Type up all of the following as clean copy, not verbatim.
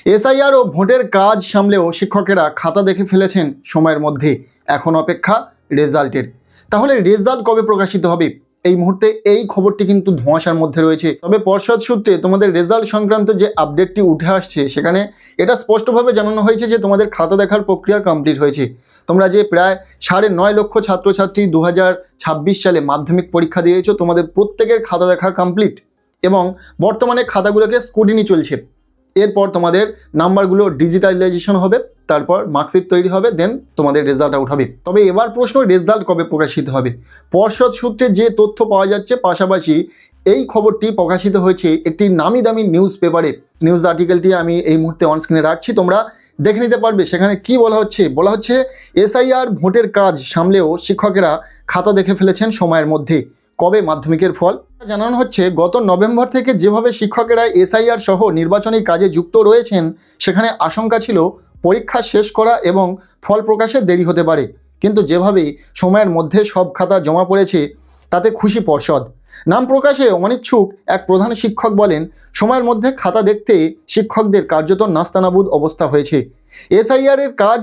SIR ও ভোটের কাজ সামলেও শিক্ষকেরা খাতা দেখে ফেলেছেন সময়ের মধ্যে। এখন অপেক্ষা রেজাল্টের। তাহলে রেজাল্ট কবে প্রকাশিত হবে? এই মুহূর্তে এই খবরটি কিন্তু ধোঁয়াশার মধ্যে রয়েছে। তবে পর্ষদ সূত্রে তোমাদের রেজাল্ট সংক্রান্ত যে আপডেটটি উঠে আসছে সেখানে এটা স্পষ্টভাবে জানানো হয়েছে যে তোমাদের খাতা দেখার প্রক্রিয়া কমপ্লিট হয়েছে। তোমরা যে প্রায় 9.5 লক্ষ ছাত্রছাত্রী 2026 সালে মাধ্যমিক পরীক্ষা দিয়েছো, তোমাদের প্রত্যেকের খাতা দেখা কমপ্লিট এবং বর্তমানে খাতাগুলোকে স্ক্রুটিনি চলছে। এরপর তোমাদের নাম্বারগুলো ডিজিটালাইজেশন হবে, তারপর মার্কশিট তৈরি হবে, দেন তোমাদের রেজাল্ট আউট হবে। তবে এবার প্রশ্ন, রেজাল্ট কবে প্রকাশিত হবে? পর্ষদ সূত্রে যে তথ্য পাওয়া যাচ্ছে, পাশাপাশি এই খবরটি প্রকাশিত হয়েছে একটি নামি দামি নিউজ পেপারে। নিউজ আর্টিকেলটি আমি এই মুহূর্তে অনস্ক্রিনে রাখছি, তোমরা দেখে নিতে পারবে। সেখানে কি বলা হচ্ছে এসআইআর ভোটের কাজ সামলেও শিক্ষকেরা খাতা দেখে ফেলেছেন সময়ের মধ্যে। কবে মাধ্যমিকের ফল? জানানো হচ্ছে গত নভেম্বর থেকে যেভাবে শিক্ষকেরা এসআইআর সহ নির্বাচনী কাজে যুক্ত রয়েছেন, সেখানে আশঙ্কা ছিল পরীক্ষা শেষ করা এবং ফল প্রকাশে দেরি হতে পারে। কিন্তু যেভাবে সময়ের মধ্যে সব খাতা জমা পড়েছে তাতে খুশি পর্ষদ। নাম প্রকাশে অনিচ্ছুক এক প্রধান শিক্ষক বলেন, সময়ের মধ্যে খাতা দেখতে শিক্ষকদের কার্যত নাস্তানাবুদ অবস্থা হয়েছে। এসআইআরের কাজ,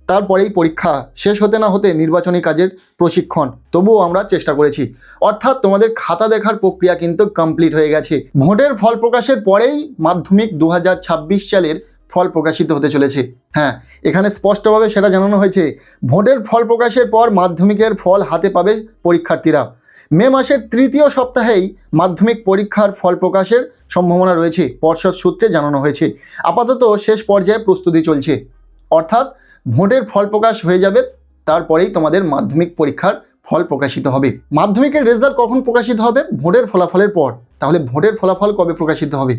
তারপরেই পরীক্ষা, শেষ হতে না হতে নির্বাচনী কাজের প্রশিক্ষণ, তবুও আমরা চেষ্টা করেছি। অর্থাৎ তোমাদের খাতা দেখার প্রক্রিয়া কিন্তু কমপ্লিট হয়ে গেছে। ভোটের ফল প্রকাশের পরেই মাধ্যমিক 2026 সালের ফল প্রকাশিত হতে চলেছে। হ্যাঁ, এখানে স্পষ্টভাবে সেটা জানানো হয়েছে, ভোটের ফল প্রকাশের পর মাধ্যমিকের ফল হাতে পাবে পরীক্ষার্থীরা। মে মাসের 3য় সপ্তাহেই মাধ্যমিক পরীক্ষার ফল প্রকাশের সম্ভাবনা রয়েছে, পর্ষদ সূত্রে জানানো হয়েছে। আপাতত শেষ পর্যায়ে প্রস্তুতি চলছে, অর্থাৎ ভোটের ফল প্রকাশ হয়ে যাবে, তারপরেই তোমাদের মাধ্যমিক পরীক্ষার ফল প্রকাশিত হবে। মাধ্যমিকের রেজাল্ট কখন প্রকাশিত হবে? ভোটের ফলাফলের পর। তাহলে ভোটের ফলাফল কবে প্রকাশিত হবে?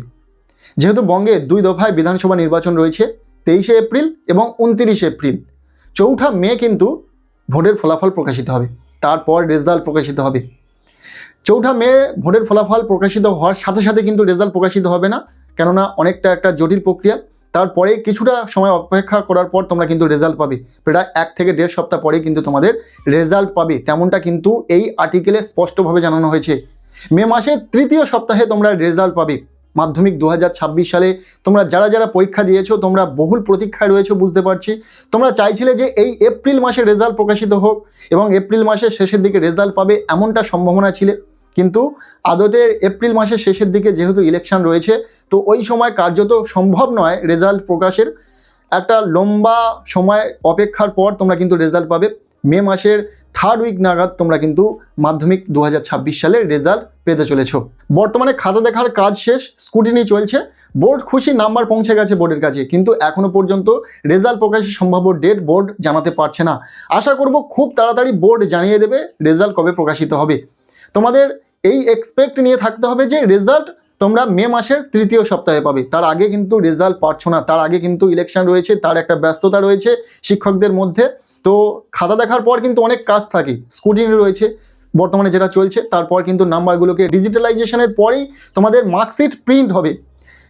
যেহেতু বঙ্গে 2 দফায় বিধানসভা নির্বাচন রয়েছে, 23 এপ্রিল এবং 29 এপ্রিল, 4 মে কিন্তু ভোটের ফলাফল প্রকাশিত হবে, তারপর রেজাল্ট প্রকাশিত হবে। 4 মে ভোটের ফলাফল প্রকাশিত হওয়ার সাথে সাথে কিন্তু রেজাল্ট প্রকাশিত হবে না, কেননা অনেকটা একটা জটিল প্রক্রিয়া। তারপরে কিছুটা সময় অপেক্ষা করার পর তোমরা কিন্তু রেজাল্ট পাবে। প্রায় 1 থেকে 1.5 সপ্তাহ পরে কিন্তু তোমাদের রেজাল্ট পাবে, তেমনটা কিন্তু এই আর্টিকেলে স্পষ্টভাবে জানানো হয়েছে। মে মাসের 3য় সপ্তাহে তোমরা রেজাল্ট পাবে। মাধ্যমিক 2026 সালে তোমরা যারা পরীক্ষা দিয়েছো, তোমরা বহুল প্রতীক্ষায় রয়েছো, বুঝতে পারছি। তোমরা চাইছিলে যে এই এপ্রিল মাসে রেজাল্ট প্রকাশিত হোক এবং এপ্রিল মাসের শেষের দিকে রেজাল্ট পাবে, এমনটা সম্ভাবনা ছিল। কিন্তু আদতে এপ্রিল মাসের শেষের দিকে যেহেতু ইলেকশন রয়েছে, তো ওই সময় কার্যত সম্ভব নয় রেজাল্ট প্রকাশের। একটা লম্বা সময় অপেক্ষার পর তোমরা কিন্তু রেজাল্ট পাবে। মে মাসের 3rd উইক নাগাদ তোমরা কিন্তু মাধ্যমিক 2026 সালের রেজাল্ট পেতে চলেছ। বর্তমানে খাতা দেখার কাজ শেষ, স্ক্রুটিনি চলছে। বোর্ড খুশি, নাম্বার পৌঁছে গেছে বোর্ডের কাছে, কিন্তু এখনও পর্যন্ত রেজাল্ট প্রকাশের সম্ভাব্য ডেট বোর্ড জানাতে পারছে না। আশা করব খুব তাড়াতাড়ি বোর্ড জানিয়ে দেবে রেজাল্ট কবে প্রকাশিত হবে। তোমাদের এই এক্সপেক্ট নিয়ে থাকতে হবে যে রেজাল্ট তোমরা মে মাসের 3য় সপ্তাহে পাবে। তার আগে কিন্তু রেজাল্ট পাচ্ছ না, তার আগে কিন্তু ইলেকশন রয়েছে, তার একটা ব্যস্ততা রয়েছে শিক্ষকদের মধ্যে। তো খাতা দেখার পর কিন্তু অনেক কাজ থাকে, স্ক্রুটিনি রয়েছে বর্তমানে যেটা চলছে, তারপর কিন্তু নাম্বারগুলোকে ডিজিটালাইজেশনের পরেই তোমাদের মার্কশিট প্রিন্ট হবে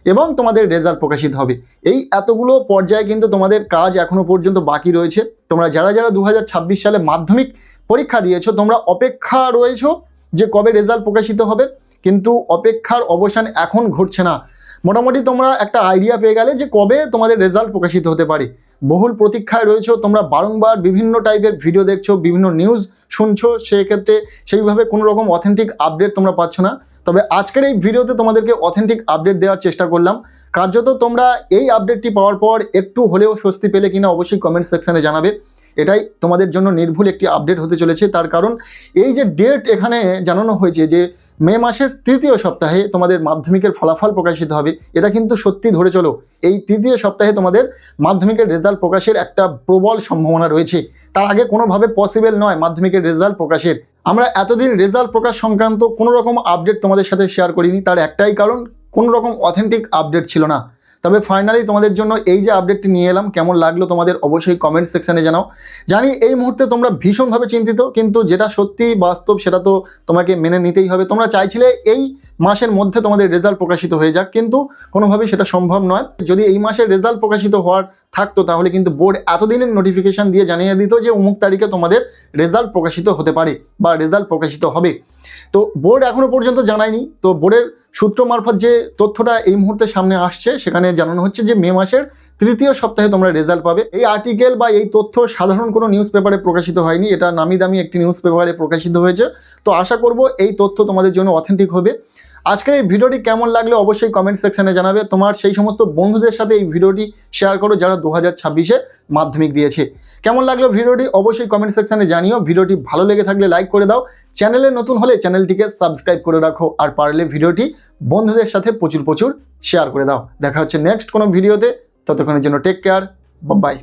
এবং তোমাদের রেজাল্ট প্রকাশিত হবে। এই এতগুলো পর্যায়ে কিন্তু তোমাদের কাজ এখনও পর্যন্ত বাকি রয়েছে। তোমরা যারা 2026 সালে মাধ্যমিক পরীক্ষা দিয়েছো, তোমরা অপেক্ষা রয়েছো যে কবে রেজাল্ট প্রকাশিত হবে, কিন্তু অপেক্ষার অবসান এখন ঘটছে না। মোটামুটি তোমরা একটা আইডিয়া পেয়ে গেলে যে কবে তোমাদের রেজাল্ট প্রকাশিত হতে পারে। বহুল প্রতীক্ষায় রয়েছো, তোমরা বারংবার বিভিন্ন টাইপের ভিডিও দেখছো, বিভিন্ন নিউজ শুনছো, সেক্ষেত্রে সেইভাবে কোনো রকম অথেন্টিক আপডেট তোমরা পাচ্ছ না। তবে আজকের এই ভিডিওতে তোমাদেরকে অথেন্টিক আপডেট দেওয়ার চেষ্টা করলাম। কার্যত তোমরা এই আপডেটটি পাওয়ার পর একটু হলেও স্বস্তি পেলে কিনা অবশ্যই কমেন্ট সেকশানে জানাবে। এটাই তোমাদের জন্য নির্ভুল একটি আপডেট হতে চলেছে। তার কারণ এই যে ডেট এখানে জানানো হয়েছে যে মে মাসের 3য় সপ্তাহে তোমাদের মাধ্যমিকের ফলাফল প্রকাশিত হবে, এটা কিন্তু সত্যি ধরে চলো। এই 3য় সপ্তাহে তোমাদের মাধ্যমিকের রেজাল্ট প্রকাশের একটা প্রবল সম্ভাবনা রয়েছে। তার আগে কোনোভাবে পসিবল নয় মাধ্যমিকের রেজাল্ট প্রকাশের। আমরা এতদিন রেজাল্ট প্রকাশ সংক্রান্ত কোনো রকম আপডেট তোমাদের সাথে শেয়ার করিনি, তার একটাই কারণ, কোনো রকম অথেন্টিক আপডেট ছিল না। তবে ফাইনালি তোমাদের জন্য এই যে আপডেটটি নিয়ে এলাম, কেমন লাগলো তোমাদের অবশ্যই কমেন্ট সেকশানে জানাও। জানি এই মুহূর্তে তোমরা ভীষণভাবে চিন্তিত, কিন্তু যেটা সত্যি বাস্তব সেটা তো তোমাকে মেনে নিতেই হবে। তোমরা চাইছিলে এই মাসের মধ্যে তোমাদের রেজাল্ট প্রকাশিত হয়ে যাক, কিন্তু কোনোভাবেই সেটা সম্ভব নয়। যদি এই মাসের রেজাল্ট প্রকাশিত হওয়ার থাকতো, তাহলে কিন্তু বোর্ড এতদিনের নোটিফিকেশান দিয়ে জানিয়ে দিত যে অমুক তারিখে তোমাদের রেজাল্ট প্রকাশিত হতে পারে বা রেজাল্ট প্রকাশিত হবে। তো বোর্ড এখনও পর্যন্ত জানায়নি। তো বোর্ডের সূত্র মারফত যে তথ্যটা এই মুহূর্তে সামনে আসছে সেখানে জানানো হচ্ছে যে মে মাসের 3য় সপ্তাহে তোমরা রেজাল্ট পাবে। এই আর্টিকেল বা এই তথ্য সাধারণ কোনো নিউজ পেপারে প্রকাশিত হয়নি, এটা নামি দামি একটি নিউজ পেপারে প্রকাশিত হয়েছে। তো আশা করব এই তথ্য তোমাদের জন্য অথেন্টিক হবে। আজকের এই ভিডিওটি কেমন লাগলো অবশ্যই কমেন্ট সেকশনে জানাবে। তোমার সেই সমস্ত বন্ধুদের সাথে এই ভিডিওটি শেয়ার করো যারা 2026-এ মাধ্যমিক দিয়েছে। কেমন লাগলো ভিডিওটি অবশ্যই কমেন্ট সেকশনে জানিও। ভিডিওটি ভালো লেগে থাকলে লাইক করে দাও, চ্যানেলে নতুন হলে চ্যানেলটিকে সাবস্ক্রাইব করে রাখো, আর পারলে ভিডিওটি বন্ধুদের সাথে প্রচুর শেয়ার করে দাও। দেখা হচ্ছে নেক্সট কোনো ভিডিওতে, ততক্ষণের জন্য টেক কেয়ার, বাই।